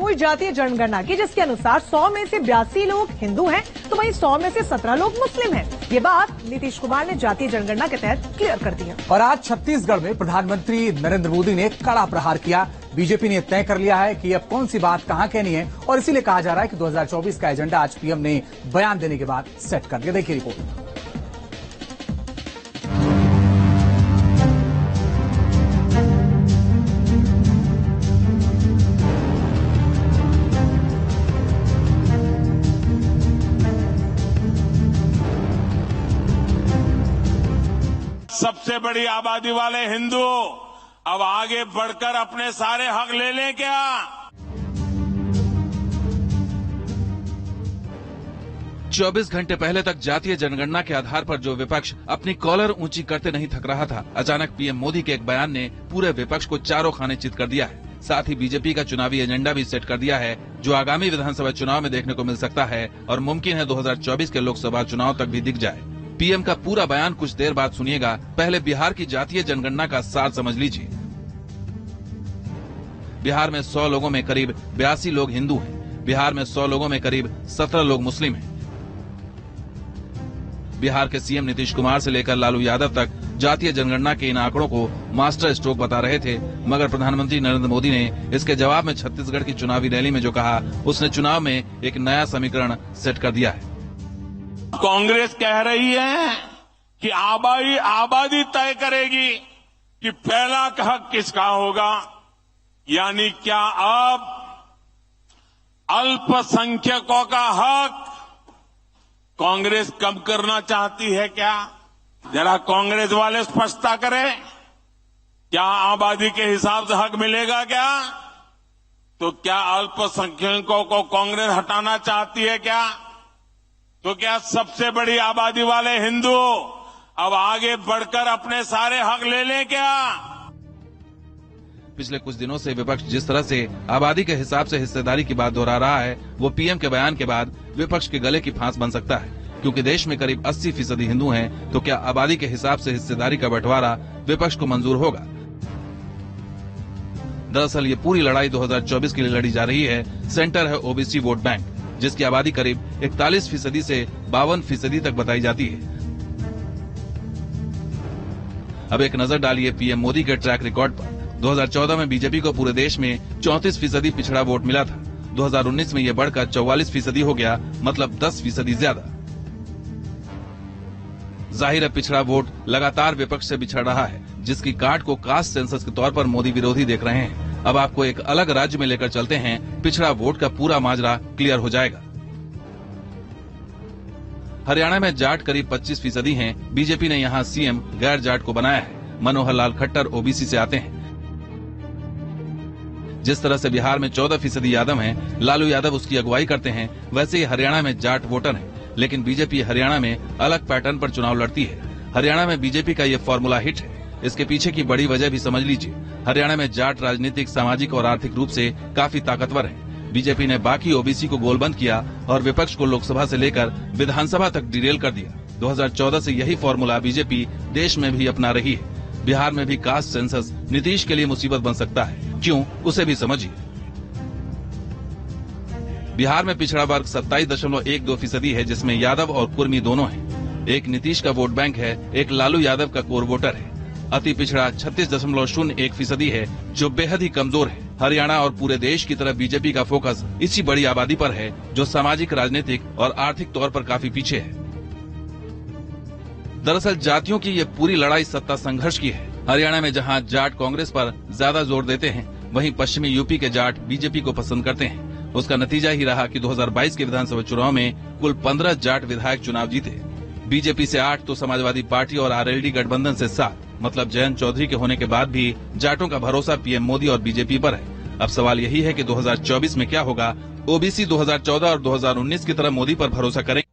हुई जातीय जनगणना की, जिसके अनुसार 100 में से 82 लोग हिंदू हैं, तो वहीं 100 में से 17 लोग मुस्लिम हैं। ये बात नीतीश कुमार ने जातीय जनगणना के तहत क्लियर कर दी है। और आज छत्तीसगढ़ में प्रधानमंत्री नरेंद्र मोदी ने कड़ा प्रहार किया। बीजेपी ने तय कर लिया है कि अब कौन सी बात कहां कहनी है, और इसीलिए कहा जा रहा है कि 2024 का एजेंडा आज पीएम ने बयान देने के बाद सेट कर दिया। देखिए रिपोर्ट। सबसे बड़ी आबादी वाले हिंदू अब आगे बढ़कर अपने सारे हक ले लें क्या? चौबीस घंटे पहले तक जातीय जनगणना के आधार पर जो विपक्ष अपनी कॉलर ऊंची करते नहीं थक रहा था, अचानक पीएम मोदी के एक बयान ने पूरे विपक्ष को चारों खाने चित कर दिया है। साथ ही बीजेपी का चुनावी एजेंडा भी सेट कर दिया है, जो आगामी विधानसभा चुनाव में देखने को मिल सकता है और मुमकिन है 2024 के लोकसभा चुनाव तक भी दिख जाए। पीएम का पूरा बयान कुछ देर बाद सुनिएगा। पहले बिहार की जातीय जनगणना का सार समझ लीजिए। बिहार में 100 लोगों में करीब 82 लोग हिंदू हैं। बिहार में 100 लोगों में करीब 17 लोग मुस्लिम हैं। बिहार के सीएम नीतीश कुमार से लेकर लालू यादव तक जातीय जनगणना के इन आंकड़ों को मास्टर स्ट्रोक बता रहे थे, मगर प्रधानमंत्री नरेंद्र मोदी ने इसके जवाब में छत्तीसगढ़ की चुनावी रैली में जो कहा, उसने चुनाव में एक नया समीकरण सेट कर दिया है। कांग्रेस कह रही है कि आबादी तय करेगी कि पहला हक किसका होगा, यानी क्या अब अल्पसंख्यकों का हक कांग्रेस कम करना चाहती है क्या? जरा कांग्रेस वाले स्पष्टता करें, क्या आबादी के हिसाब से हक मिलेगा क्या? तो क्या अल्पसंख्यकों को कांग्रेस हटाना चाहती है क्या? तो क्या सबसे बड़ी आबादी वाले हिंदू अब आगे बढ़कर अपने सारे हक ले लें क्या? पिछले कुछ दिनों से विपक्ष जिस तरह से आबादी के हिसाब से हिस्सेदारी की बात दोहरा रहा है, वो पीएम के बयान के बाद विपक्ष के गले की फांस बन सकता है, क्योंकि देश में करीब 80% हिंदू हैं, तो क्या आबादी के हिसाब से हिस्सेदारी का बंटवारा विपक्ष को मंजूर होगा? दरअसल ये पूरी लड़ाई 2024 के लिए लड़ी जा रही है। सेंटर है ओबीसी वोट बैंक, जिसकी आबादी करीब 41% से 52% तक बताई जाती है। अब एक नजर डालिए पीएम मोदी के ट्रैक रिकॉर्ड पर। 2014 में बीजेपी को पूरे देश में 34% पिछड़ा वोट मिला था। 2019 में यह बढ़कर 44% हो गया, मतलब 10% ज्यादा। जाहिर है पिछड़ा वोट लगातार विपक्ष से बिछड़ रहा है, जिसकी काट को कास्ट सेंसस के तौर पर मोदी विरोधी देख रहे हैं। अब आपको एक अलग राज्य में लेकर चलते हैं, पिछड़ा वोट का पूरा माजरा क्लियर हो जाएगा। हरियाणा में जाट करीब 25% हैं। बीजेपी ने यहां सीएम गैर जाट को बनाया है। मनोहर लाल खट्टर ओबीसी से आते हैं। जिस तरह से बिहार में 14% यादव हैं, लालू यादव उसकी अगुवाई करते हैं, वैसे ही हरियाणा में जाट वोटर हैं। लेकिन बीजेपी हरियाणा में अलग पैटर्न पर चुनाव लड़ती है। हरियाणा में बीजेपी का ये फॉर्मूला हिट है। इसके पीछे की बड़ी वजह भी समझ लीजिए। हरियाणा में जाट राजनीतिक, सामाजिक और आर्थिक रूप से काफी ताकतवर है। बीजेपी ने बाकी ओबीसी को गोलबंद किया और विपक्ष को लोकसभा से लेकर विधानसभा तक डिरेल कर दिया। 2014 से यही फॉर्मूला बीजेपी देश में भी अपना रही है। बिहार में भी कास्ट सेंसस नीतीश के लिए मुसीबत बन सकता है। क्यों, उसे भी समझिए। बिहार में पिछड़ा वर्ग 27.12% है, जिसमें यादव और कुर्मी दोनों हैं। एक नीतीश का वोट बैंक है, एक लालू यादव का कोर वोटर है। अति पिछड़ा 36.01% है, जो बेहद ही कमजोर है। हरियाणा और पूरे देश की तरफ बीजेपी का फोकस इसी बड़ी आबादी पर है, जो सामाजिक, राजनीतिक और आर्थिक तौर पर काफी पीछे है। दरअसल जातियों की ये पूरी लड़ाई सत्ता संघर्ष की है। हरियाणा में जहां जाट कांग्रेस पर ज्यादा जोर देते हैं, वहीं पश्चिमी यूपी के जाट बीजेपी को पसंद करते हैं। उसका नतीजा ही रहा कि 2022 के विधानसभा चुनाव में कुल 15 जाट विधायक चुनाव जीते। बीजेपी से 8 तो समाजवादी पार्टी और आरएलडी गठबंधन से 7, मतलब जयंत चौधरी के होने के बाद भी जाटों का भरोसा पीएम मोदी और बीजेपी पर है। अब सवाल यही है कि 2024 में क्या होगा। ओबीसी 2014 और 2019 की तरह मोदी पर भरोसा करें।